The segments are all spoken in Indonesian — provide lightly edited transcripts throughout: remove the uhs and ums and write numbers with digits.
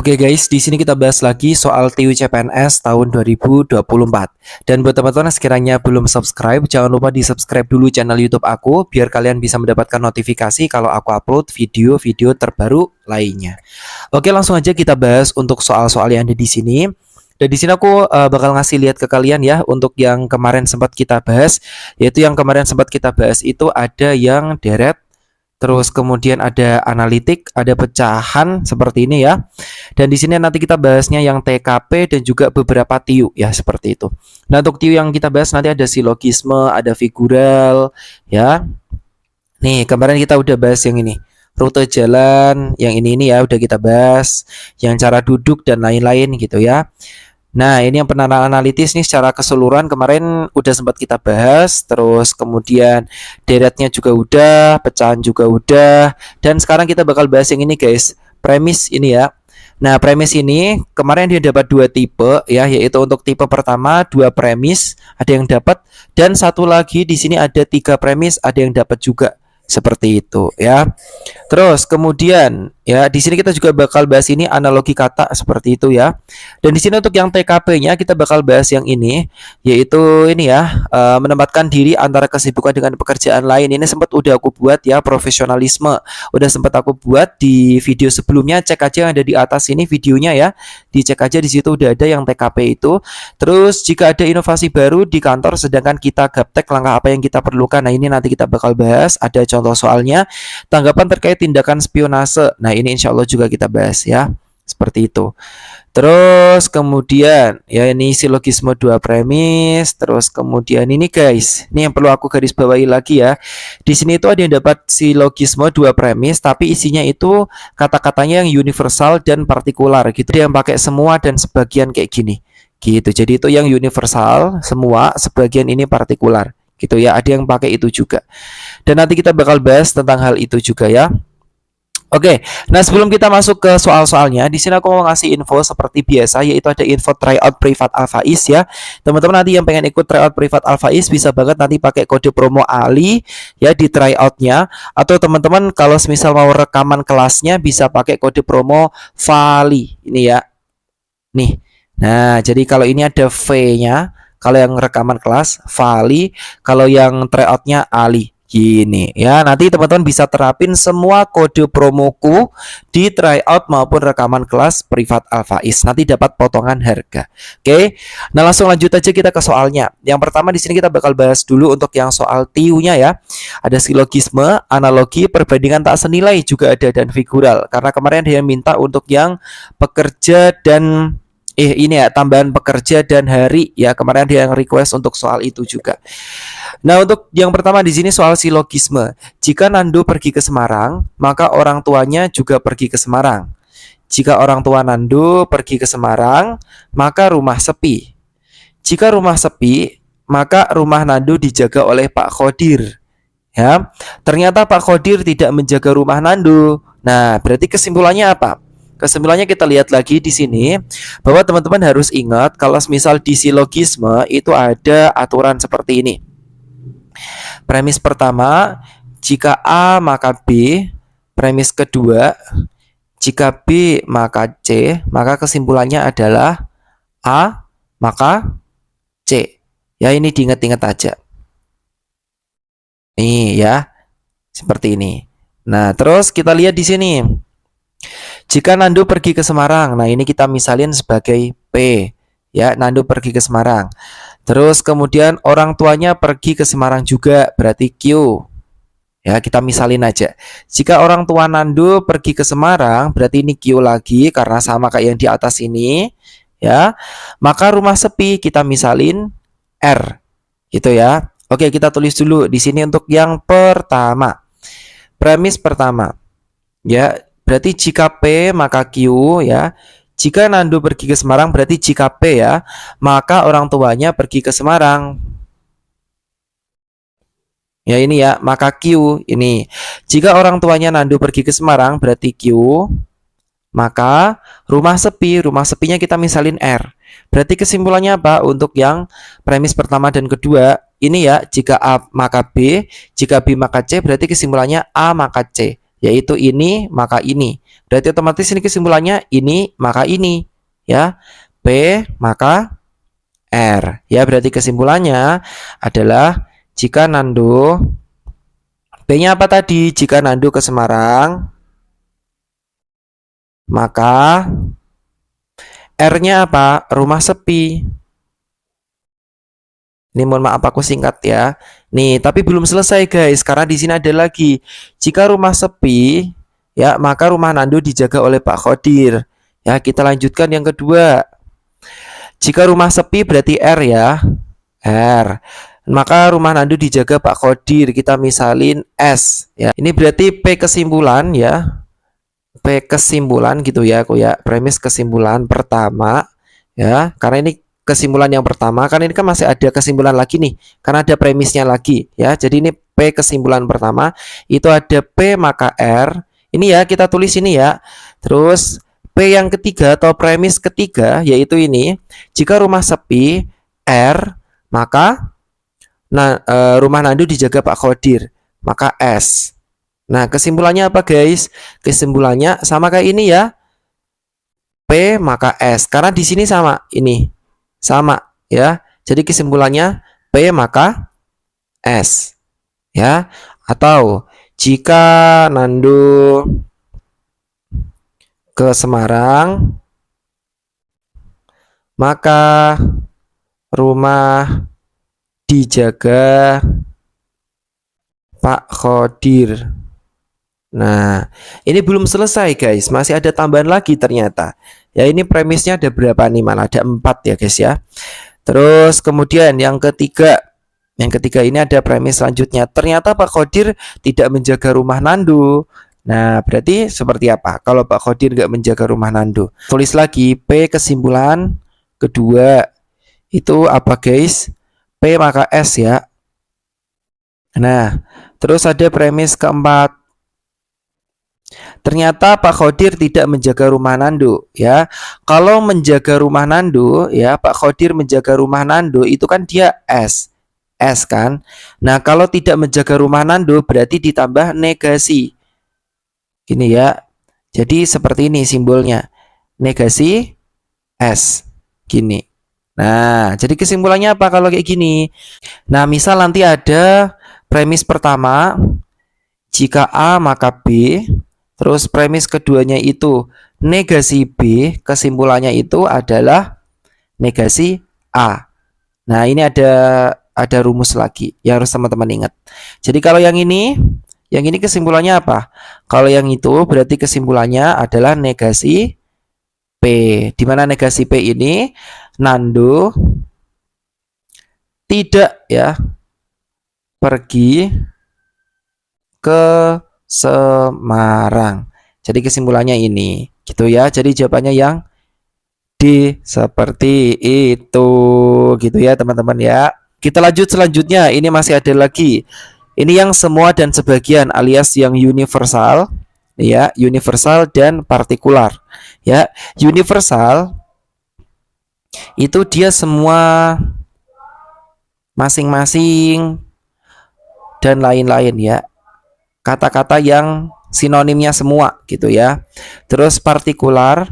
Oke guys, di sini kita bahas lagi soal TU CPNS tahun 2024. Dan buat teman-teman yang sekiranya belum subscribe, jangan lupa di-subscribe dulu channel YouTube aku biar kalian bisa mendapatkan notifikasi kalau aku upload video-video terbaru lainnya. Oke, langsung aja kita bahas untuk soal-soal yang ada di sini. Dan di sini aku bakal ngasih lihat ke kalian ya untuk yang kemarin sempat kita bahas, yaitu yang kemarin sempat kita bahas itu ada yang deret. Terus kemudian ada analitik, ada pecahan seperti ini ya. Dan di sini nanti kita bahasnya yang TKP dan juga beberapa TIU ya seperti itu. Nah, untuk TIU yang kita bahas nanti ada silogisme, ada figural ya. Nih, kemarin kita udah bahas yang ini. Rute jalan, yang ini ya udah kita bahas, yang cara duduk dan lain-lain gitu ya. Nah, ini yang penerapan analitis nih secara keseluruhan kemarin udah sempat kita bahas, terus kemudian deretnya juga udah, pecahan juga udah, dan sekarang kita bakal bahas yang ini guys, premis ini ya. Nah, premis ini kemarin dia dapat dua tipe ya, yaitu untuk tipe pertama dua premis, ada yang dapat, dan satu lagi di sini ada tiga premis, ada yang dapat juga. Seperti itu ya. Terus kemudian ya di sini kita juga bakal bahas ini analogi kata seperti itu ya. Dan di sini untuk yang TKP-nya kita bakal bahas yang ini, yaitu ini ya, menempatkan diri antara kesibukan dengan pekerjaan lain. Ini sempat udah aku buat ya, profesionalisme. Udah sempat aku buat di video sebelumnya, cek aja yang ada di atas ini videonya ya. Dicek aja di situ udah ada yang TKP itu. Terus jika ada inovasi baru di kantor sedangkan kita gaptek langkah apa yang kita perlukan. Nah, ini nanti kita bakal bahas, ada contoh soalnya. Tanggapan terkait tindakan spionase. Nah, ini insya Allah juga kita bahas ya. Seperti itu. Terus kemudian ya ini silogisme dua premis. Terus kemudian ini guys, ini yang perlu aku garis bawahi lagi ya. Di sini itu ada yang dapat silogisme dua premis, tapi isinya itu kata-katanya yang universal dan partikular gitu. Dia yang pakai semua dan sebagian kayak gini. Gitu. Jadi itu yang universal semua, sebagian ini partikular. Gitu ya. Ada yang pakai itu juga. Dan nanti kita bakal bahas tentang hal itu juga ya. Oke, nah sebelum kita masuk ke soal-soalnya, di sini aku mau ngasih info seperti biasa, yaitu ada info tryout privat Alfaiz ya. Teman-teman nanti yang pengen ikut tryout privat Alfaiz bisa banget nanti pakai kode promo Ali ya di tryoutnya. Atau teman-teman kalau misal mau rekaman kelasnya bisa pakai kode promo Vali ini ya. Nih, nah jadi kalau ini ada V-nya, kalau yang rekaman kelas Vali, kalau yang tryoutnya Ali. Gini ya, nanti teman-teman bisa terapin semua kode promoku di tryout maupun rekaman kelas privat Alfaiz. Nanti dapat potongan harga. Oke. Nah, langsung lanjut aja kita ke soalnya. Yang pertama di sini kita bakal bahas dulu untuk yang soal TIU-nya ya. Ada silogisme, analogi, perbandingan tak senilai juga ada dan figural. Karena kemarin dia minta untuk yang pekerja dan ini ya tambahan pekerja dan hari ya, kemarin dia yang request untuk soal itu juga. Nah, untuk yang pertama di sini soal silogisme. Jika Nando pergi ke Semarang, maka orang tuanya juga pergi ke Semarang. Jika orang tua Nando pergi ke Semarang, maka rumah sepi. Jika rumah sepi, maka rumah Nando dijaga oleh Pak Khodir. Ya, ternyata Pak Khodir tidak menjaga rumah Nando. Nah, berarti kesimpulannya apa? Kesimpulannya kita lihat lagi di sini bahwa teman-teman harus ingat kalau misal di silogisme itu ada aturan seperti ini. Premis pertama, jika A maka B. Premis kedua, jika B maka C, maka kesimpulannya adalah A maka C. Ya, ini diingat-ingat aja. Nih ya, seperti ini. Nah, terus kita lihat di sini. Jika Nando pergi ke Semarang, nah ini kita misalin sebagai P. Ya, Nando pergi ke Semarang. Terus kemudian orang tuanya pergi ke Semarang juga, berarti Q. Ya, kita misalin aja. Jika orang tua Nando pergi ke Semarang, berarti ini Q lagi karena sama kayak yang di atas ini, ya. Maka rumah sepi kita misalin R. Gitu ya. Oke, kita tulis dulu di sini untuk yang pertama. Premis pertama. Ya, berarti jika P maka Q ya. Jika Nando pergi ke Semarang berarti jika P ya, maka orang tuanya pergi ke Semarang. Ya ini ya, maka Q ini. Jika orang tuanya Nando pergi ke Semarang berarti Q, maka rumah sepi, rumah sepinya kita misalin R. Berarti kesimpulannya apa untuk yang premis pertama dan kedua? Ini ya, jika A maka B, jika B maka C, berarti kesimpulannya A maka C. Yaitu ini maka ini. Berarti otomatis ini kesimpulannya ini maka ini, ya. P maka R. Ya, berarti kesimpulannya adalah jika Nando P-nya apa tadi? Jika Nando ke Semarang, maka R-nya apa? Rumah sepi. Ini mohon maaf aku singkat ya. Nih, tapi belum selesai guys, karena di sini ada lagi. Jika rumah sepi, ya, maka rumah Nando dijaga oleh Pak Khodir. Ya, kita lanjutkan yang kedua. Jika rumah sepi berarti R ya. R. Maka rumah Nando dijaga Pak Khodir. Kita misalin S ya. Ini berarti P kesimpulan ya. P kesimpulan gitu ya aku ya. Premis kesimpulan pertama ya. Karena ini kesimpulan yang pertama, kan ini kan masih ada kesimpulan lagi nih, karena ada premisnya lagi ya. Jadi ini P kesimpulan pertama itu ada P maka R. Ini ya kita tulis ini ya. Terus P yang ketiga atau premis ketiga yaitu ini, jika rumah sepi R maka rumah Nando dijaga Pak Khodir, maka S. Nah, kesimpulannya apa guys? Kesimpulannya sama kayak ini ya. P maka S. Karena di sini sama ini. Sama ya. Jadi kesimpulannya P maka S ya. Atau jika Nando ke Semarang maka rumah dijaga Pak Khodir. Nah, ini belum selesai guys, masih ada tambahan lagi ternyata. Ya, ini premisnya ada berapa nih? Malah ada 4 ya guys ya. Terus kemudian yang ketiga ini ada premis selanjutnya. Ternyata Pak Khodir tidak menjaga rumah Nando. Nah, berarti seperti apa kalau Pak Khodir nggak menjaga rumah Nando? Tulis lagi P kesimpulan kedua itu apa guys? P maka S ya. Nah, terus ada premis keempat. Ternyata Pak Khodir tidak menjaga rumah Nando ya. Kalau menjaga rumah Nando ya, Pak Khodir menjaga rumah Nando itu kan dia S. S kan. Nah, kalau tidak menjaga rumah Nando berarti ditambah negasi. Gini ya. Jadi seperti ini simbolnya. Negasi S. Gini. Nah, jadi kesimpulannya apa kalau kayak gini? Nah, misal nanti ada premis pertama, jika A maka B. Terus premis keduanya itu negasi B, kesimpulannya itu adalah negasi A. Nah, ini ada rumus lagi yang harus teman-teman ingat. Jadi kalau yang ini kesimpulannya apa? Kalau yang itu berarti kesimpulannya adalah negasi P. Di mana negasi P ini Nando tidak ya pergi ke Semarang. Jadi kesimpulannya ini, gitu ya. Jadi jawabannya yang D seperti itu, gitu ya teman-teman ya. Kita lanjut selanjutnya. Ini masih ada lagi. Ini yang semua dan sebagian alias yang universal, ya, universal dan partikular. Ya, universal itu dia semua masing-masing dan lain-lain ya. Kata-kata yang sinonimnya semua gitu ya. Terus partikular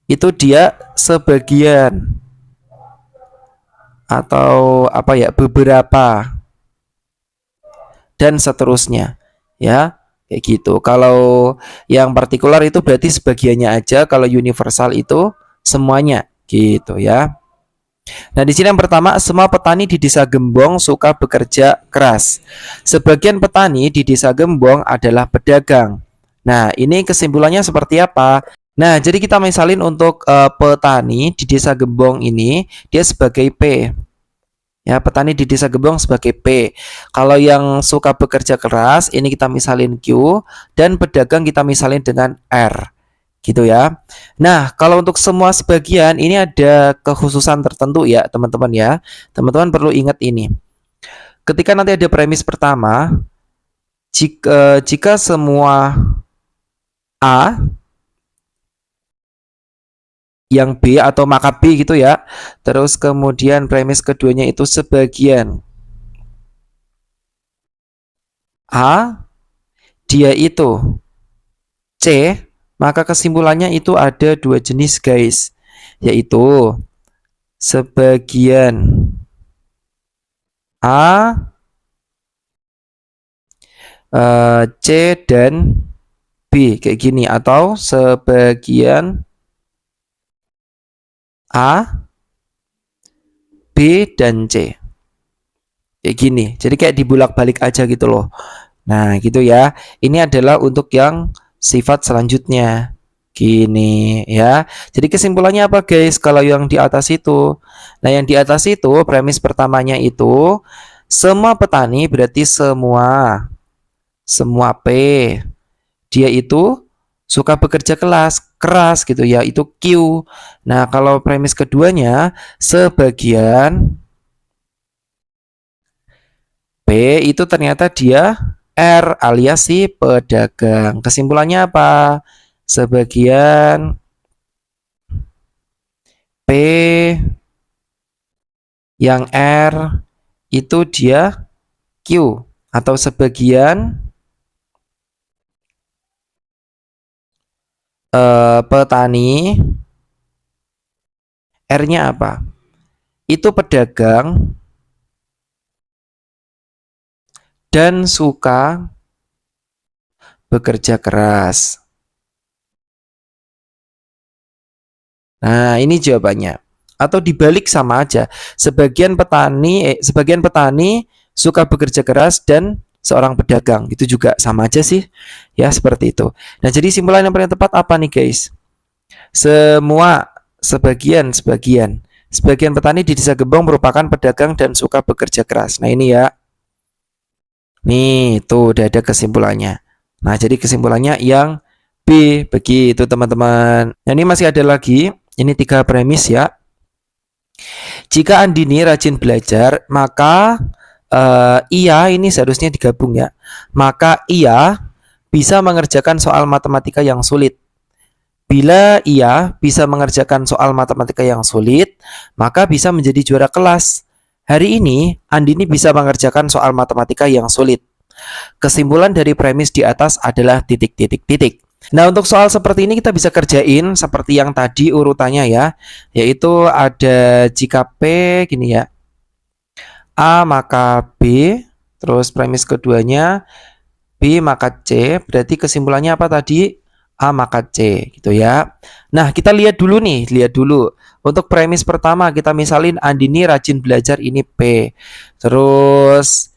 itu dia sebagian atau apa ya, beberapa dan seterusnya ya, kayak gitu. Kalau yang partikular itu berarti sebagiannya aja, kalau universal itu semuanya gitu ya. Nah, di sini yang pertama, semua petani di Desa Gembong suka bekerja keras. Sebagian petani di Desa Gembong adalah pedagang. Nah, ini kesimpulannya seperti apa? Nah, jadi kita misalin untuk petani di Desa Gembong ini, dia sebagai P. Ya, petani di Desa Gembong sebagai P. Kalau yang suka bekerja keras, ini kita misalin Q, dan pedagang kita misalin dengan R. Gitu ya. Nah, kalau untuk semua sebagian ini ada kekhususan tertentu ya, teman-teman ya. Teman-teman perlu ingat ini. Ketika nanti ada premis pertama, jika semua A yang B atau maka B gitu ya. Terus kemudian premis keduanya itu sebagian A, dia itu maka kesimpulannya itu ada dua jenis guys, yaitu sebagian A, C dan B kayak gini, atau sebagian A, B dan C kayak gini. Jadi kayak dibulak-balik aja gitu loh. Nah, gitu ya. Ini adalah untuk yang sifat selanjutnya. Gini ya. Jadi kesimpulannya apa guys? Kalau yang di atas itu. Nah, yang di atas itu premis pertamanya itu semua petani berarti semua P. Dia itu suka bekerja keras gitu ya, itu Q. Nah, kalau premis keduanya sebagian P itu ternyata dia R alias si pedagang. Kesimpulannya apa? Sebagian P yang R itu dia Q, atau sebagian petani R-nya apa? Itu pedagang dan suka bekerja keras. Nah, ini jawabannya. Atau dibalik sama aja. Sebagian petani suka bekerja keras dan seorang pedagang. Itu juga sama aja sih. Ya, seperti itu. Nah, jadi simpulan yang paling tepat apa nih, guys? Semua sebagian. Sebagian petani di Desa Gembong merupakan pedagang dan suka bekerja keras. Nah, ini ya. Nih, tuh udah ada kesimpulannya. Nah, jadi kesimpulannya yang B, begitu teman-teman. Nah, ini masih ada lagi. Ini 3 premis ya. Jika Andini rajin belajar, maka ia ini seharusnya digabung ya. Maka ia bisa mengerjakan soal matematika yang sulit. Bila ia bisa mengerjakan soal matematika yang sulit, maka bisa menjadi juara kelas. Hari ini, Andini bisa mengerjakan soal matematika yang sulit. Kesimpulan dari premis di atas adalah titik, titik, titik. Nah, untuk soal seperti ini kita bisa kerjain seperti yang tadi urutannya ya, yaitu ada jika P gini ya, A maka B, terus premis keduanya B maka C, berarti kesimpulannya apa tadi? A maka C gitu ya. Nah, kita lihat dulu nih, lihat dulu. Untuk premis pertama kita misalin Andini rajin belajar, ini P. Terus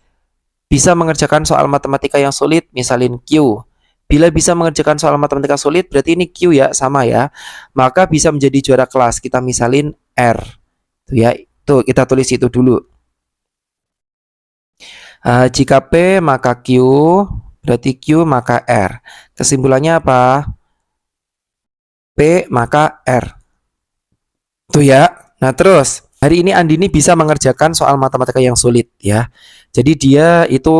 bisa mengerjakan soal matematika yang sulit, misalin Q. Bila bisa mengerjakan soal matematika sulit, berarti ini Q ya, sama ya. Maka bisa menjadi juara kelas, kita misalin R. Tuh ya, tuh kita tulis itu dulu. Jika P maka Q, berarti Q maka R. Kesimpulannya apa? P maka R. Tuh ya. Nah, terus hari ini Andini bisa mengerjakan soal matematika yang sulit ya. Jadi dia itu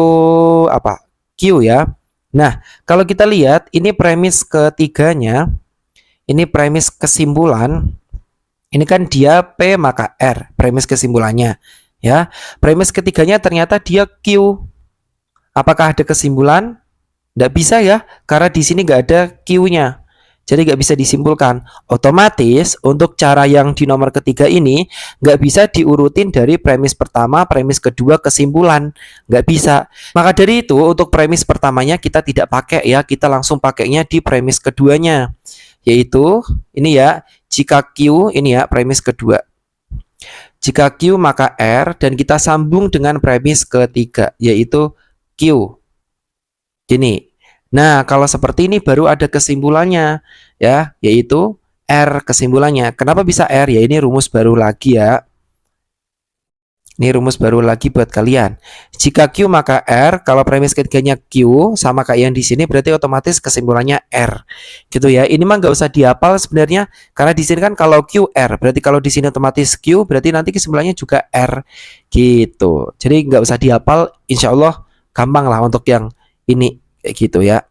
apa? Q ya. Nah, kalau kita lihat ini premis ketiganya, ini premis kesimpulan. Ini kan dia P maka R, premis kesimpulannya ya. Premis ketiganya ternyata dia Q. Apakah ada kesimpulan? Nggak bisa ya, karena di sini nggak ada Q-nya. Jadi nggak bisa disimpulkan. Otomatis untuk cara yang di nomor ketiga ini nggak bisa diurutin dari premis pertama, premis kedua, kesimpulan. Nggak bisa. Maka dari itu untuk premis pertamanya kita tidak pakai ya, kita langsung pakainya di premis keduanya. Yaitu ini ya, jika Q ini ya premis kedua. Jika Q maka R, dan kita sambung dengan premis ketiga yaitu Q. Gini. Nah, kalau seperti ini baru ada kesimpulannya ya, yaitu R kesimpulannya. Kenapa bisa R? Ya ini rumus baru lagi ya. Ini rumus baru lagi buat kalian. Jika Q maka R, kalau premis ketiganya Q sama kayak yang di sini berarti otomatis kesimpulannya R. Gitu ya. Ini mah nggak usah dihafal sebenarnya karena di sini kan kalau Q R, berarti kalau di sini otomatis Q berarti nanti kesimpulannya juga R. Gitu. Jadi nggak usah dihafal, insya Allah gampang lah untuk yang ini kayak gitu ya.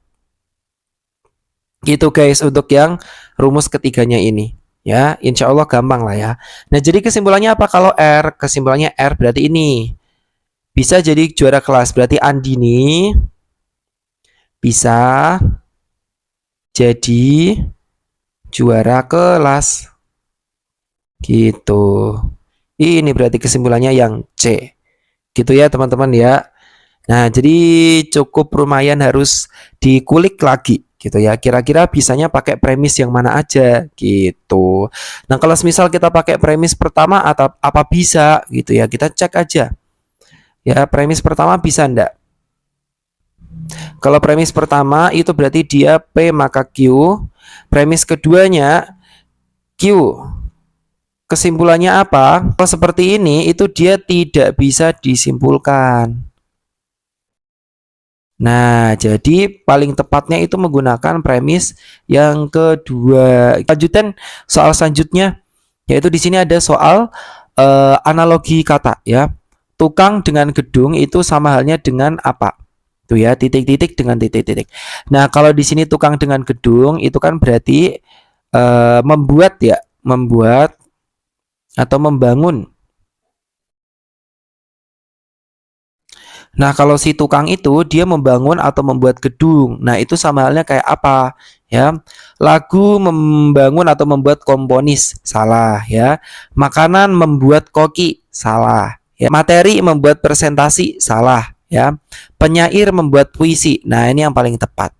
Gitu guys untuk yang rumus ketiganya ini. Ya, insya Allah gampang lah ya. Nah, jadi kesimpulannya apa kalau R? Kesimpulannya R berarti ini. Bisa jadi juara kelas. Berarti Andini bisa jadi juara kelas. Gitu. Ini berarti kesimpulannya yang C. Gitu ya teman-teman ya. Nah, jadi cukup lumayan harus dikulik lagi gitu ya. Kira-kira bisanya pakai premis yang mana aja gitu. Nah, kalau misal kita pakai premis pertama atau apa bisa gitu ya. Kita cek aja. Ya, premis pertama bisa enggak? Kalau premis pertama itu berarti dia P maka Q. Premis keduanya Q. Kesimpulannya apa? Kalau seperti ini itu dia tidak bisa disimpulkan. Nah, jadi paling tepatnya itu menggunakan premis yang kedua. Lanjutan soal selanjutnya, yaitu di sini ada soal analogi kata ya. Tukang dengan gedung itu sama halnya dengan apa? Tuh ya, titik-titik dengan titik-titik. Nah, kalau di sini tukang dengan gedung itu kan berarti membuat ya, membuat atau membangun. Nah, kalau si tukang itu dia membangun atau membuat gedung. Nah, itu sama halnya kayak apa? Ya. Lagu membangun atau membuat komponis, salah ya. Makanan membuat koki, salah. Ya. Materi membuat presentasi, salah ya. Penyair membuat puisi. Nah, ini yang paling tepat.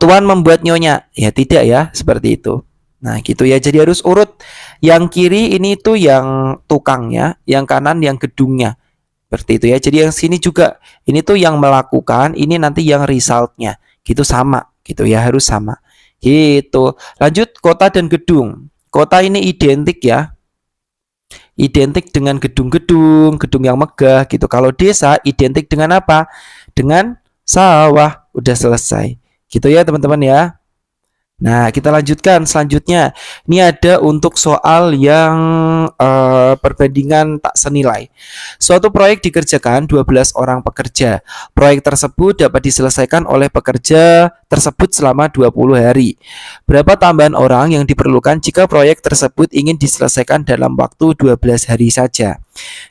Tuan membuat nyonya, ya tidak ya, seperti itu. Nah, gitu ya. Jadi harus urut. Yang kiri ini tuh yang tukangnya, yang kanan yang gedungnya. Seperti itu ya. Jadi yang sini juga ini tuh yang melakukan, ini nanti yang resultnya. Gitu sama, gitu ya, harus sama. Gitu. Lanjut kota dan gedung. Kota ini identik ya. Identik dengan gedung-gedung, gedung yang megah gitu. Kalau desa identik dengan apa? Dengan sawah. Udah selesai. Gitu ya, teman-teman ya. Nah, kita lanjutkan selanjutnya. Ini ada untuk soal yang perbandingan tak senilai. Suatu proyek dikerjakan 12 orang pekerja. Proyek tersebut dapat diselesaikan oleh pekerja tersebut selama 20 hari. Berapa tambahan orang yang diperlukan jika proyek tersebut ingin diselesaikan dalam waktu 12 hari saja?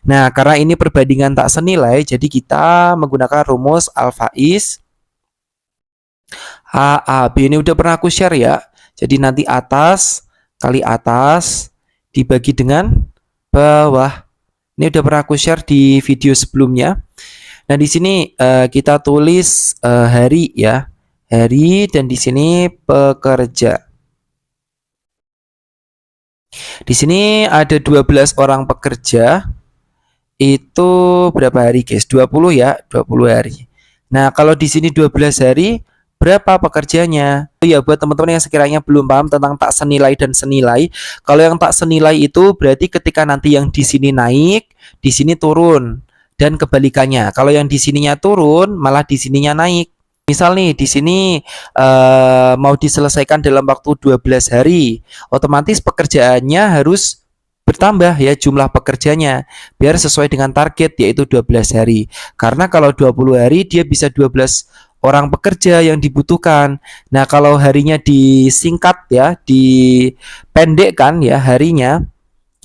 Nah, karena ini perbandingan tak senilai, jadi kita menggunakan rumus Al-Faiz A, B ini udah pernah aku share ya. Jadi nanti atas kali atas dibagi dengan bawah. Ini udah pernah aku share di video sebelumnya. Nah, di sini kita tulis hari ya. Hari dan di sini pekerja. Di sini ada 12 orang pekerja. Itu berapa hari, guys? 20 ya, 20 hari. Nah, kalau di sini 12 hari, berapa pekerjanya? Oh ya, buat teman-teman yang sekiranya belum paham tentang tak senilai dan senilai, kalau yang tak senilai itu berarti ketika nanti yang di sini naik, di sini turun dan kebalikannya. Kalau yang di sininya turun, malah di sininya naik. Misal nih di sini mau diselesaikan dalam waktu 12 hari, otomatis pekerjaannya harus bertambah ya jumlah pekerjanya biar sesuai dengan target yaitu 12 hari. Karena kalau 20 hari dia bisa 12 orang pekerja yang dibutuhkan. Nah, kalau harinya disingkat ya, dipendekkan ya harinya,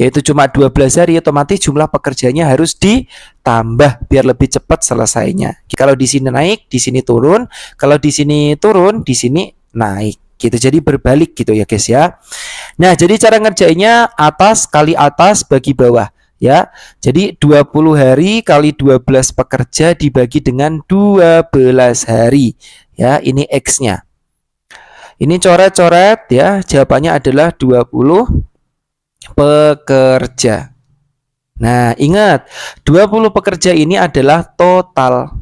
yaitu cuma 12 hari, otomatis jumlah pekerjanya harus ditambah biar lebih cepat selesainya. Kalau di sini naik, di sini turun. Kalau di sini turun, di sini naik. Gitu. Jadi berbalik gitu ya, guys ya. Nah, jadi cara ngerjainnya atas kali atas bagi bawah ya. Jadi 20 hari kali 12 pekerja dibagi dengan 12 hari. Ya, ini X-nya. Ini coret-coret ya. Jawabannya adalah 20 pekerja. Nah, ingat 20 pekerja ini adalah total.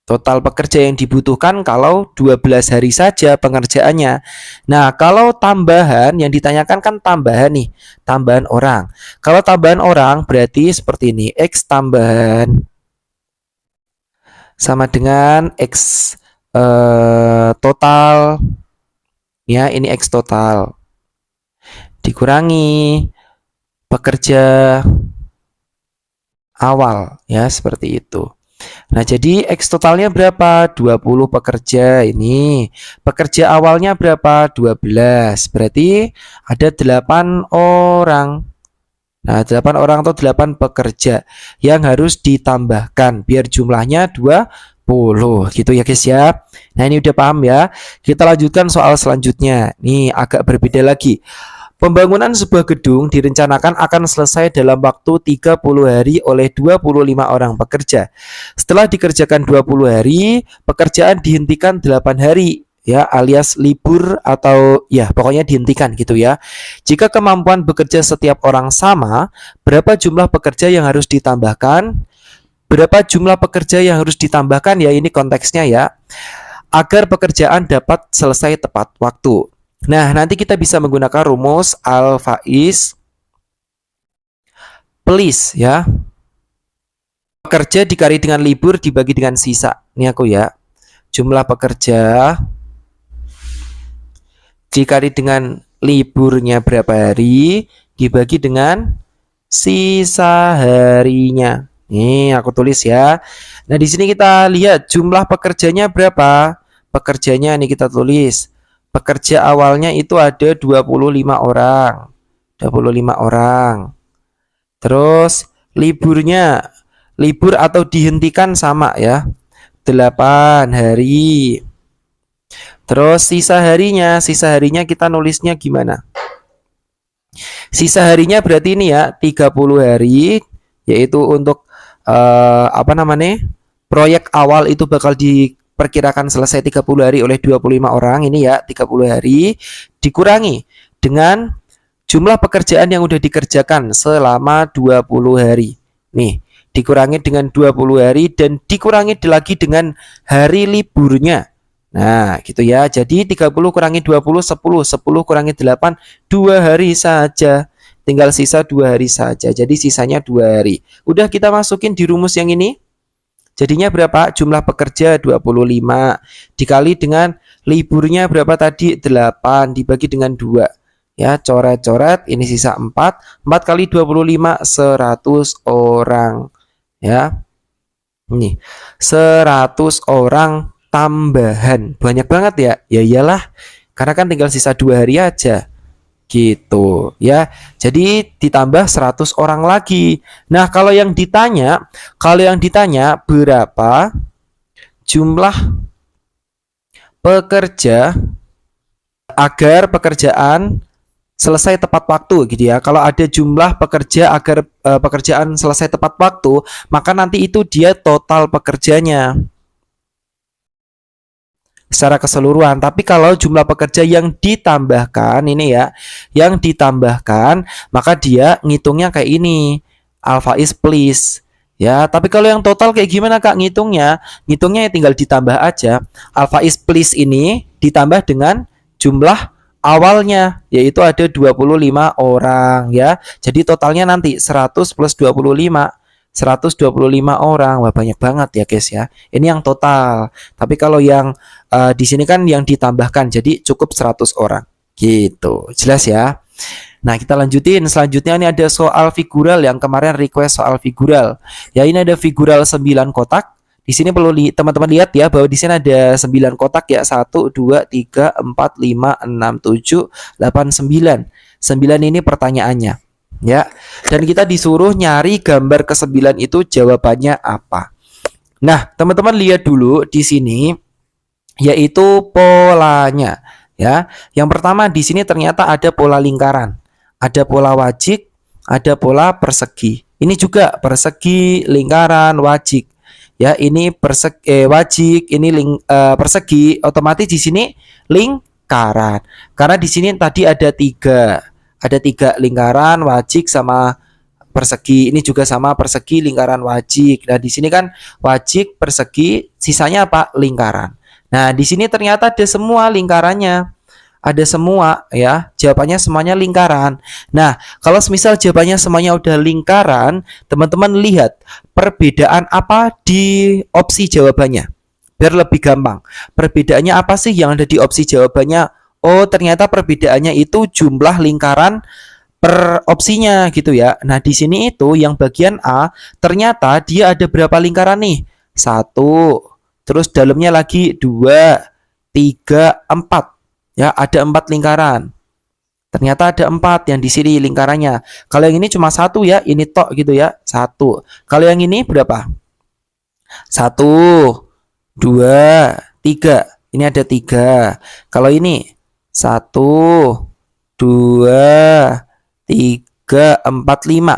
Total pekerja yang dibutuhkan kalau 12 hari saja pengerjaannya. Nah, kalau tambahan yang ditanyakan kan tambahan nih, tambahan orang. Kalau tambahan orang berarti seperti ini, X tambahan sama dengan X total. Ya, ini X total. Dikurangi pekerja awal ya, seperti itu. Nah, jadi X totalnya berapa? 20 pekerja ini. Pekerja awalnya berapa? 12. Berarti ada 8 orang. Nah, 8 orang atau 8 pekerja yang harus ditambahkan biar jumlahnya 20. gitu ya guys ya. Nah ini udah paham ya. Kita lanjutkan soal selanjutnya. Nih agak berbeda lagi. Pembangunan sebuah gedung direncanakan akan selesai dalam waktu 30 hari oleh 25 orang pekerja. Setelah dikerjakan 20 hari, pekerjaan dihentikan 8 hari ya, alias libur atau ya pokoknya dihentikan gitu ya. Jika kemampuan bekerja setiap orang sama, berapa jumlah pekerja yang harus ditambahkan? Berapa jumlah pekerja yang harus ditambahkan ya, ini konteksnya ya, agar pekerjaan dapat selesai tepat waktu. Nah, nanti kita bisa menggunakan rumus Al-Faiz please ya. Pekerja dikali dengan libur dibagi dengan sisa. Ini aku ya. Jumlah pekerja dikali dengan liburnya berapa hari dibagi dengan sisa harinya. Nih aku tulis ya. Nah, di sini kita lihat jumlah pekerjanya berapa? Pekerjanya ini kita tulis. Pekerja awalnya itu ada 25 orang. 25 orang. Terus liburnya, libur atau dihentikan sama ya, 8 hari. Terus sisa harinya kita nulisnya gimana? Sisa harinya berarti ini ya 30 hari, yaitu untuk apa namanya, proyek awal itu bakal diperkirakan selesai 30 hari oleh 25 orang. Ini ya 30 hari dikurangi dengan jumlah pekerjaan yang udah dikerjakan selama 20 hari. Nih, dikurangi dengan 20 hari dan dikurangi lagi dengan hari liburnya. Nah, gitu ya. Jadi 30 kurangi 20, 10. 10 kurangi 8, 2 hari saja. Tinggal sisa 2 hari saja. Jadi sisanya 2 hari. Udah kita masukin di rumus yang ini. Jadinya berapa? Jumlah pekerja 25. Dikali dengan liburnya berapa tadi? 8. Dibagi dengan 2. Ya, coret-coret, ini sisa 4. 4 kali 25, 100 orang. Ya. Ini 100 orang tambahan. Banyak banget ya. Ya iyalah. Karena kan tinggal sisa 2 hari aja. Gitu ya. Jadi ditambah 100 orang lagi. Nah, kalau yang ditanya berapa jumlah pekerja agar pekerjaan selesai tepat waktu gitu ya. Kalau ada jumlah pekerja agar pekerjaan selesai tepat waktu, maka nanti itu dia total pekerjanya secara keseluruhan. Tapi kalau jumlah pekerja yang ditambahkan ini ya, yang ditambahkan, maka dia ngitungnya kayak ini, Al-Faiz please. Ya, tapi kalau yang total kayak gimana Kak ngitungnya? Ngitungnya ya tinggal ditambah aja. Al-Faiz please ini ditambah dengan jumlah awalnya, yaitu ada 25 orang ya. Jadi totalnya nanti 100 plus 25, 125 orang. Wah, banyak banget ya guys ya. Ini yang total. Tapi kalau yang di sini kan yang ditambahkan, jadi cukup 100 orang. Gitu. Jelas ya? Nah, kita lanjutin. Selanjutnya ini ada soal figural yang kemarin request soal figural. Ya, ini ada figural 9 kotak. Di sini perlu teman-teman lihat ya bahwa di sini ada 9 kotak ya. 1 2 3 4 5 6 7 8 9. 9 ini pertanyaannya. Ya. Dan kita disuruh nyari gambar ke-9 itu jawabannya apa. Nah, teman-teman lihat dulu di sini yaitu polanya ya. Yang pertama di sini ternyata ada pola lingkaran, ada pola wajik, ada pola persegi. Ini juga persegi, lingkaran, wajik. Ya, ini wajik, ini persegi, otomatis di sini lingkaran. Karena di sini tadi ada 3. Ada 3 lingkaran, wajik sama persegi. Ini juga sama persegi, lingkaran, wajik. Nah, di sini kan wajik, persegi, sisanya apa? Lingkaran. Nah, di sini ternyata ada semua lingkarannya. Ada semua ya, jawabannya semuanya lingkaran. Nah, kalau misal jawabannya semuanya udah lingkaran, teman-teman lihat perbedaan apa di opsi jawabannya. Biar lebih gampang. Perbedaannya apa sih yang ada di opsi jawabannya? Oh, ternyata perbedaannya itu jumlah lingkaran per opsinya gitu ya. Nah, di sini itu yang bagian A, ternyata dia ada berapa lingkaran nih? 1. Terus dalamnya lagi 2, 3, 4. Ya, ada 4 lingkaran. Ternyata ada 4 yang di sini lingkarannya. Kalau yang ini cuma 1 ya, ini tok gitu ya, 1. Kalau yang ini berapa? 1. 2, 3. Ini ada 3. Kalau ini 1, 2, 3, 4, 5.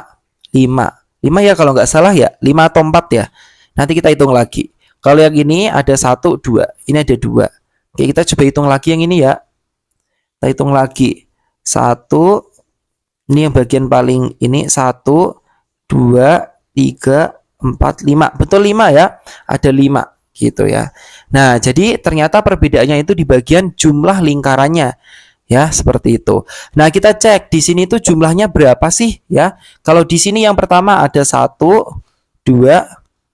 5. 5 ya kalau nggak salah ya. 5 atau 4 ya. Nanti kita hitung lagi. Kalau yang ini ada 1, 2. Ini ada 2. Oke, kita coba hitung lagi yang ini ya. Kita hitung lagi. 1, ini yang bagian paling ini 1, 2, 3, 4, 5. Betul 5 ya? Ada 5 gitu ya. Nah, jadi ternyata perbedaannya itu di bagian jumlah lingkarannya. Ya, seperti itu. Nah, kita cek di sini tuh jumlahnya berapa sih ya? Kalau di sini yang pertama ada 1, 2,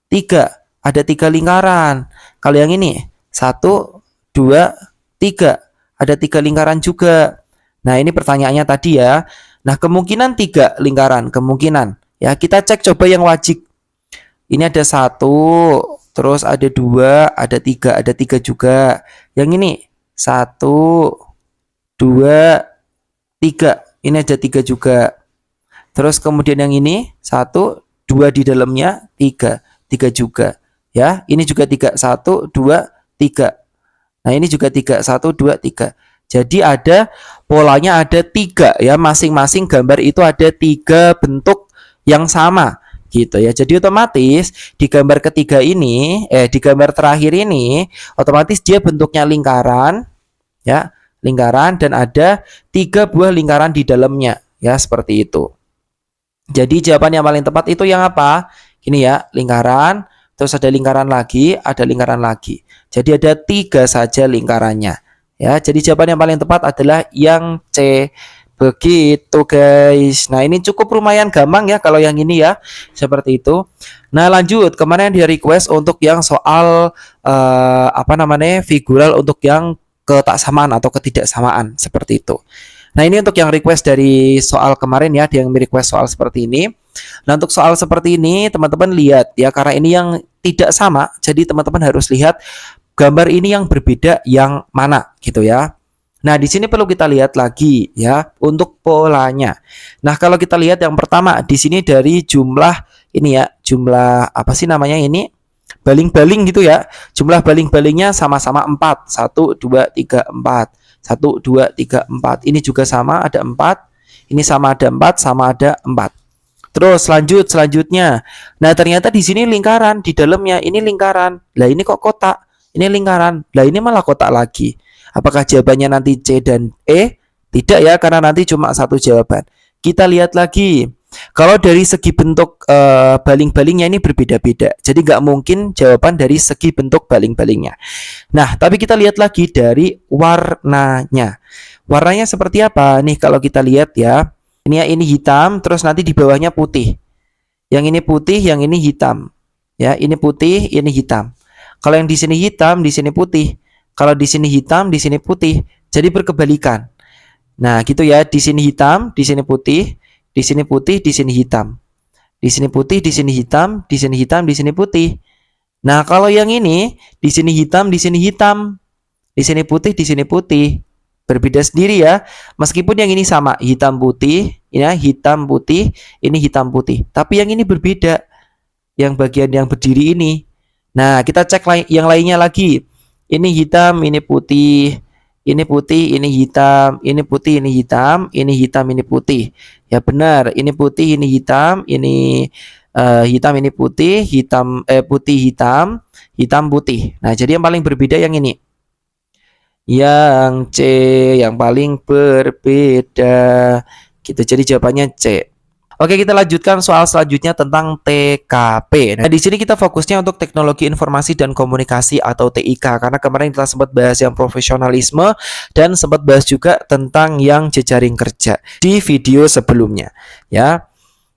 3. Ada 3 lingkaran. Kalau yang ini 1, 2, 3. Ada 3 lingkaran juga. Nah, ini pertanyaannya tadi ya. Nah, kemungkinan 3 lingkaran, kemungkinan. Ya, kita cek coba yang wajib. Ini ada 1, terus ada 2, ada 3 juga. Yang ini 1, 2, 3. Ini ada 3 juga. Terus kemudian yang ini 1, 2 di dalamnya, 3. 3 juga. Ya, ini juga 3. 1, 2, 3. Nah, ini juga 3. 1, 2, 3. Jadi ada polanya ada 3 ya. Masing-masing gambar itu ada 3 bentuk yang sama gitu ya. Jadi otomatis di gambar ketiga ini, di gambar terakhir ini, otomatis dia bentuknya lingkaran ya. Lingkaran dan ada 3 buah lingkaran di dalamnya ya, seperti itu. Jadi jawaban yang paling tepat itu yang apa? Ini ya, lingkaran, terus ada lingkaran lagi, ada lingkaran lagi. Jadi ada 3 saja lingkarannya. Ya, jadi jawaban yang paling tepat adalah yang C. Begitu guys. Nah, ini cukup lumayan gampang ya kalau yang ini ya. Seperti itu. Nah, lanjut. Kemarin dia request untuk yang soal figural untuk yang ketaksamaan atau ketidaksamaan seperti itu. Nah, ini untuk yang request dari soal kemarin ya, dia yang request soal seperti ini. Nah, untuk soal seperti ini teman-teman lihat ya, karena ini yang tidak sama, jadi teman-teman harus lihat gambar ini yang berbeda yang mana gitu ya. Nah, di sini perlu kita lihat lagi ya untuk polanya. Nah, kalau kita lihat yang pertama di sini dari jumlah ini ya, jumlah apa sih namanya ini? Baling-baling gitu ya. Jumlah baling-balingnya sama-sama 4. 1, 2, 3, 4. 1, 2, 3, 4. Ini juga sama ada 4. Ini sama ada 4, sama ada 4. Terus selanjutnya. Nah, ternyata di sini lingkaran, di dalamnya ini lingkaran. Lah ini kok kotak? Ini lingkaran. Lah ini malah kotak lagi. Apakah jawabannya nanti C dan E? Tidak ya, karena nanti cuma satu jawaban. Kita lihat lagi. Kalau dari segi bentuk baling-balingnya ini berbeda-beda. Jadi nggak mungkin jawaban dari segi bentuk baling-balingnya. Nah, tapi kita lihat lagi dari warnanya. Warnanya seperti apa? Nih kalau kita lihat ya. Ini ya, ini hitam, terus nanti di bawahnya putih. Yang ini putih, yang ini hitam. Ya, ini putih, ini hitam. Kalau yang di sini hitam, di sini putih. Kalau di sini hitam, di sini putih. Jadi berkebalikan. Nah, gitu ya. Di sini hitam, di sini putih. Di sini putih, di sini hitam. Di sini putih, di sini hitam, di sini hitam, di sini putih. Nah, kalau yang ini di sini hitam, di sini hitam. Di sini putih, di sini putih. Berbeda sendiri ya. Meskipun yang ini sama, hitam putih, ya, hitam putih, ini hitam putih. Tapi yang ini berbeda. Yang bagian yang berdiri ini. Nah, kita cek yang lainnya lagi. Ini hitam, ini putih. Ini putih, ini hitam, ini putih, ini hitam, ini hitam, ini putih. Ya benar, ini putih, ini hitam, ini hitam, ini putih, putih, hitam, hitam, putih. Nah, jadi yang paling berbeda yang ini. Yang C, yang paling berbeda. Gitu, jadi jawabannya C. Oke, kita lanjutkan soal selanjutnya tentang TKP. Nah, di sini kita fokusnya untuk teknologi informasi dan komunikasi atau TIK karena kemarin kita sempat bahas yang profesionalisme dan sempat bahas juga tentang yang jejaring kerja di video sebelumnya, ya.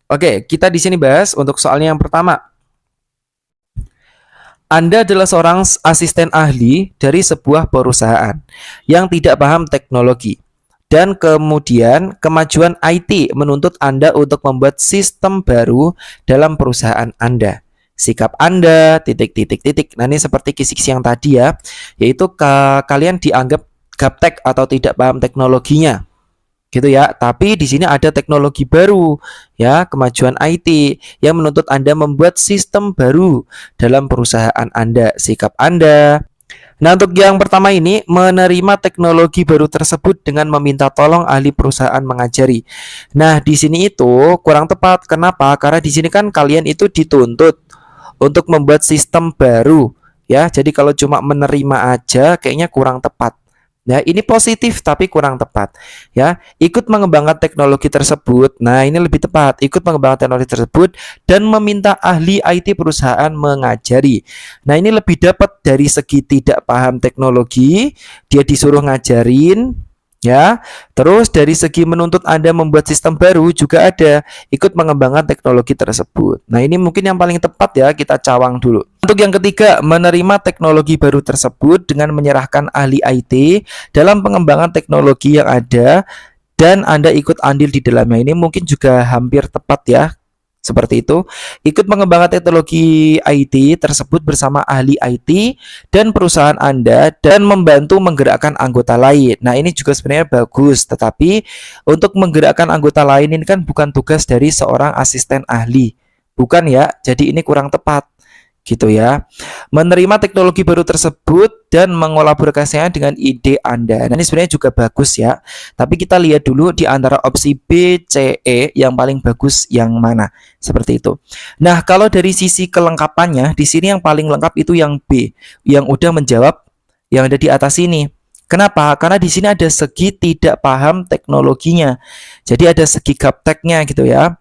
Oke, kita di sini bahas untuk soalnya yang pertama. Anda adalah seorang asisten ahli dari sebuah perusahaan yang tidak paham teknologi. Dan kemudian kemajuan IT menuntut Anda untuk membuat sistem baru dalam perusahaan Anda. Sikap Anda, titik. Nah, ini seperti kisi-kisi yang tadi ya, yaitu kalian dianggap gaptek atau tidak paham teknologinya. gitu ya. Tapi di sini ada teknologi baru ya, kemajuan IT yang menuntut Anda membuat sistem baru dalam perusahaan Anda, sikap Anda. Nah, untuk yang pertama ini menerima teknologi baru tersebut dengan meminta tolong ahli perusahaan mengajari. Nah, di sini itu kurang tepat. Kenapa? Karena di sini kan kalian itu dituntut untuk membuat sistem baru ya. Jadi kalau cuma menerima aja kayaknya kurang tepat. Ya, ini positif tapi kurang tepat. Ya, ikut mengembangkan teknologi tersebut. Nah, ini lebih tepat. Ikut mengembangkan teknologi tersebut dan meminta ahli IT perusahaan mengajari. Nah, ini lebih dapat dari segi tidak paham teknologi, dia disuruh ngajarin, ya. Terus dari segi menuntut Anda membuat sistem baru juga ada, ikut mengembangkan teknologi tersebut. Nah, ini mungkin yang paling tepat ya, kita cawang dulu. Untuk yang ketiga, menerima teknologi baru tersebut dengan menyerahkan ahli IT dalam pengembangan teknologi yang ada dan Anda ikut andil di dalamnya. Ini mungkin juga hampir tepat ya. Seperti itu, ikut mengembangkan teknologi IT tersebut bersama ahli IT dan perusahaan Anda dan membantu menggerakkan anggota lain. Nah, ini juga sebenarnya bagus, tetapi untuk menggerakkan anggota lain ini kan bukan tugas dari seorang asisten ahli. Bukan ya, jadi ini kurang tepat gitu ya. Menerima teknologi baru tersebut dan mengolaborasikannya dengan ide Anda. Nah, ini sebenarnya juga bagus ya. Tapi kita lihat dulu di antara opsi B, C, E yang paling bagus yang mana. Seperti itu. Nah, kalau dari sisi kelengkapannya, di sini yang paling lengkap itu yang B, yang udah menjawab yang ada di atas ini. Kenapa? Karena di sini ada segi tidak paham teknologinya. Jadi ada segi gapteknya gitu ya.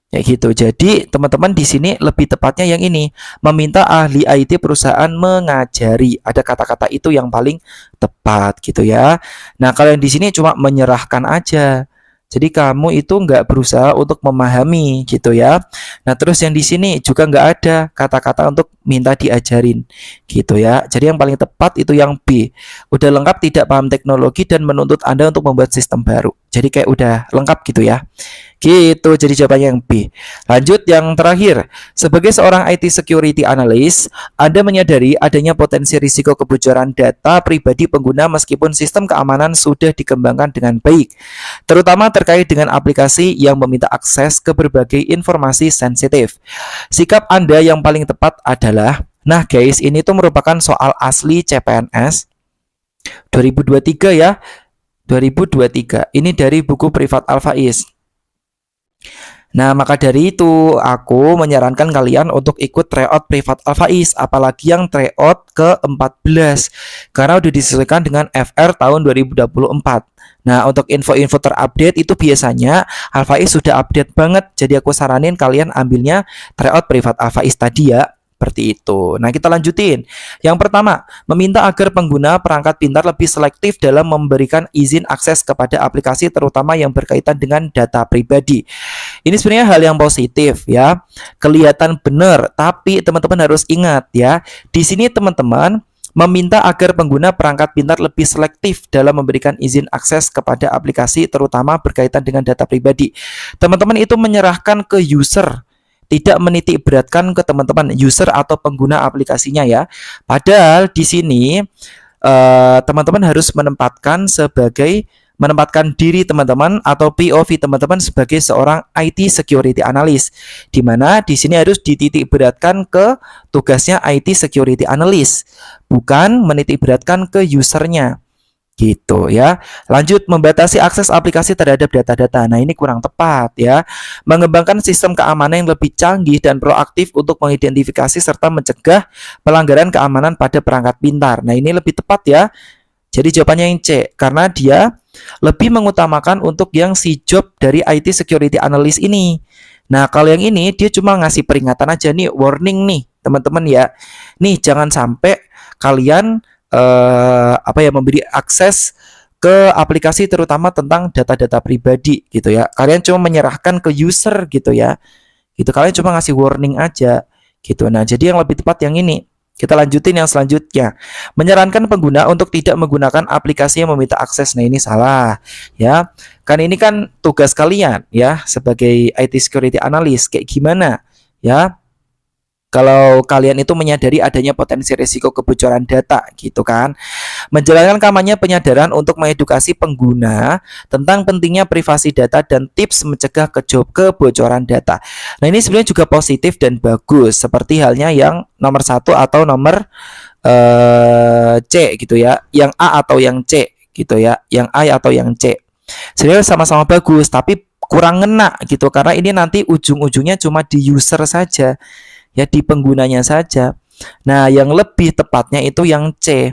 Kayak gitu. Jadi teman-teman di sini lebih tepatnya yang ini, meminta ahli IT perusahaan mengajari. Ada kata-kata itu yang paling tepat gitu ya. Nah, kalau yang di sini cuma menyerahkan aja. Jadi kamu itu nggak berusaha untuk memahami gitu ya. Nah, terus yang di sini juga nggak ada kata-kata untuk minta diajarin gitu ya. Jadi yang paling tepat itu yang B. Udah lengkap tidak paham teknologi dan menuntut Anda untuk membuat sistem baru. Jadi kayak udah lengkap gitu ya. Gitu, jadi jawabannya yang B. Lanjut yang terakhir. Sebagai seorang IT security analyst, Anda menyadari adanya potensi risiko kebocoran data pribadi pengguna meskipun sistem keamanan sudah dikembangkan dengan baik, terutama terkait dengan aplikasi yang meminta akses ke berbagai informasi sensitif. Sikap Anda yang paling tepat adalah, nah guys, ini tuh merupakan soal asli CPNS 2023 ya. 2023. Ini dari buku Privat Al-Faiz. Nah, maka dari itu aku menyarankan kalian untuk ikut tryout Privat Al-Faiz, apalagi yang tryout ke-14 karena udah disesuaikan dengan FR tahun 2024. Nah, untuk info-info terupdate itu biasanya Al-Faiz sudah update banget. Jadi aku saranin kalian ambilnya tryout Privat Al-Faiz tadi ya. Seperti itu. Nah, kita lanjutin. Yang pertama, meminta agar pengguna perangkat pintar lebih selektif dalam memberikan izin akses kepada aplikasi terutama yang berkaitan dengan data pribadi. Ini sebenarnya hal yang positif ya. Kelihatan benar, tapi teman-teman harus ingat ya. Di sini teman-teman meminta agar pengguna perangkat pintar lebih selektif dalam memberikan izin akses kepada aplikasi terutama berkaitan dengan data pribadi. Teman-teman itu menyerahkan ke user, tidak menitik beratkan ke teman-teman user atau pengguna aplikasinya ya. Padahal di sini teman-teman harus menempatkan diri teman-teman atau POV teman-teman sebagai seorang IT security analyst, di mana di sini harus dititik beratkan ke tugasnya IT security analyst, bukan menitik beratkan ke usernya. Gitu ya. Lanjut, membatasi akses aplikasi terhadap data-data. Nah, ini kurang tepat ya. Mengembangkan sistem keamanan yang lebih canggih dan proaktif untuk mengidentifikasi serta mencegah pelanggaran keamanan pada perangkat pintar. Nah, ini lebih tepat ya. Jadi jawabannya yang C, karena dia lebih mengutamakan untuk yang si job dari IT security analyst ini. Nah, kalau yang ini dia cuma ngasih peringatan aja nih, warning nih, teman-teman ya. Nih, jangan sampai kalian memberi akses ke aplikasi terutama tentang data-data pribadi gitu ya. Kalian cuma menyerahkan ke user gitu ya. Gitu, kalian cuma ngasih warning aja gitu. Nah, jadi yang lebih tepat yang ini. Kita lanjutin yang selanjutnya. Menyarankan pengguna untuk tidak menggunakan aplikasi yang meminta akses. Nah, ini salah ya. Kan ini kan tugas kalian ya sebagai IT security analyst, kayak gimana ya. kalau kalian itu menyadari adanya potensi risiko kebocoran data gitu kan. Menjalankan kampanye penyadaran untuk mengedukasi pengguna tentang pentingnya privasi data dan tips mencegah kebocoran data. Nah, ini sebenarnya juga positif dan bagus seperti halnya yang nomor 1 atau nomor C gitu ya, yang A atau yang C gitu ya, yang A atau yang C. Sebenarnya sama-sama bagus, tapi kurang ngena gitu karena ini nanti ujung-ujungnya cuma di user saja, ya di penggunanya saja. Nah, yang lebih tepatnya itu yang C.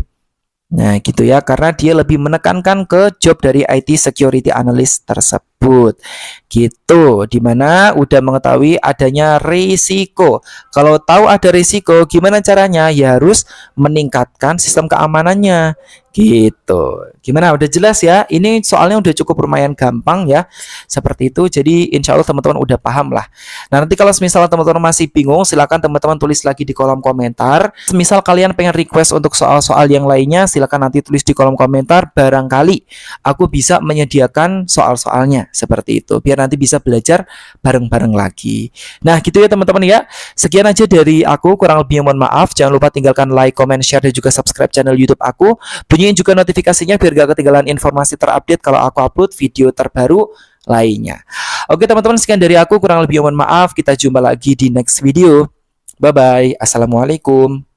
Nah, gitu ya, karena dia lebih menekankan ke job dari IT security analyst tersebut. Gitu, dimana udah mengetahui adanya risiko. Kalau tahu ada risiko, gimana caranya? Ya harus meningkatkan sistem keamanannya. Gitu. Gimana? Udah jelas ya? Ini soalnya udah cukup lumayan gampang ya. Seperti itu. Jadi insya Allah teman-teman udah paham lah. Nah, nanti kalau misalnya teman-teman masih bingung, silakan teman-teman tulis lagi di kolom komentar. Misal kalian pengen request untuk soal-soal yang lainnya, silakan nanti tulis di kolom komentar. Barangkali aku bisa menyediakan soal-soalnya seperti itu. Biar nanti bisa belajar bareng-bareng lagi. Nah, gitu ya teman-teman ya. Sekian aja dari aku, kurang lebihnya mohon maaf. Jangan lupa tinggalkan like, comment, share, dan juga subscribe channel YouTube aku. Bunyiin juga notifikasinya biar gak ketinggalan informasi terupdate kalau aku upload video terbaru lainnya. Oke teman-teman, sekian dari aku, kurang lebih mohon maaf. Kita jumpa lagi di next video. Bye bye. Assalamualaikum.